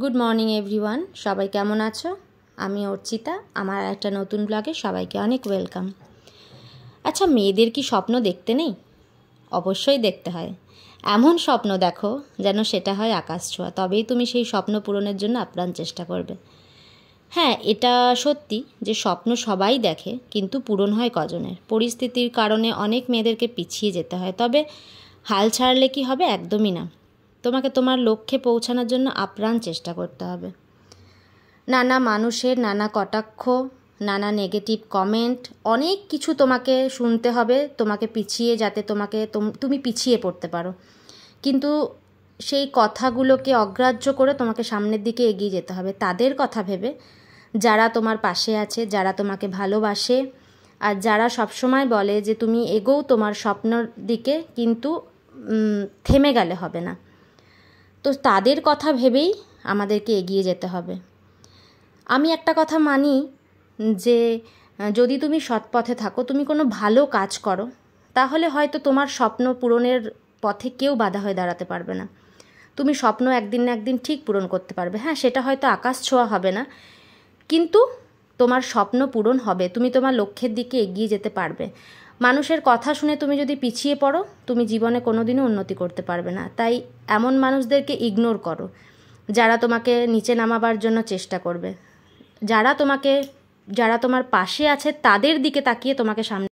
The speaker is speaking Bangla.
গুড মর্নিং এভরিওয়ান, সবাই কেমন আছো? আমি অর্চিতা, আমার একটা নতুন ব্লগে সবাইকে অনেক ওয়েলকাম। আচ্ছা, মেয়েদের কি স্বপ্ন দেখতে নেই? অবশ্যই দেখতে হয়। এমন স্বপ্ন দেখো যেন সেটা হয় আকাশ ছোঁয়া, তবেই তুমি সেই স্বপ্ন পূরণের জন্য আপ্রাণ চেষ্টা করবে। হ্যাঁ, এটা সত্যি যে স্বপ্ন সবাই দেখে, কিন্তু পূরণ হয় কজনের। পরিস্থিতির কারণে অনেক মেয়েদেরকে পিছিয়ে যেতে হয়, তবে হাল ছাড়লে কি হবে? একদমই না। তোমাকে তোমার লক্ষ্যে পৌঁছানোর জন্য আপ্রাণ চেষ্টা করতে হবে। নানা মানুষের নানা কটাক্ষ, নানা নেগেটিভ কমেন্ট, অনেক কিছু তোমাকে শুনতে হবে তোমাকে পিছিয়ে, যাতে তুমি পিছিয়ে পড়তে পারো। কিন্তু সেই কথাগুলোকে অগ্রাহ্য করে তোমাকে সামনের দিকে এগিয়ে যেতে হবে, তাদের কথা ভেবে, যারা তোমার পাশে আছে, যারা তোমাকে ভালোবাসে, আর যারা সবসময় বলে যে তুমি এগোও তোমার স্বপ্নর দিকে, কিন্তু থেমে গেলে হবে না। তো তাদের কথা ভেবেই আমাদেরকে এগিয়ে যেতে হবে। আমি একটা কথা মানি যে যদি তুমি সৎ পথে থাকো, তুমি কোনো ভালো কাজ করো, তাহলে হয়তো তোমার স্বপ্ন পূরণের পথে কেউ বাধা হয়ে দাঁড়াতে পারবে না। তুমি স্বপ্ন একদিন না একদিন ঠিক পূরণ করতে পারবে। হ্যাঁ, সেটা হয়তো আকাশ ছোঁয়া হবে না, কিন্তু তোমার স্বপ্ন পূরণ হবে, তুমি তোমার লক্ষ্যের দিকে এগিয়ে যেতে পারবে। মানুষের কথা শুনে তুমি যদি পিছিয়ে পড়ো, তুমি জীবনে কোনোদিনও উন্নতি করতে পারবে না। তাই এমন মানুষদেরকে ইগনোর করো যারা তোমাকে নিচে নামাবার জন্য চেষ্টা করবে। যারা তোমার পাশে আছে তাদের দিকে তাকিয়ে তোমাকে সামনে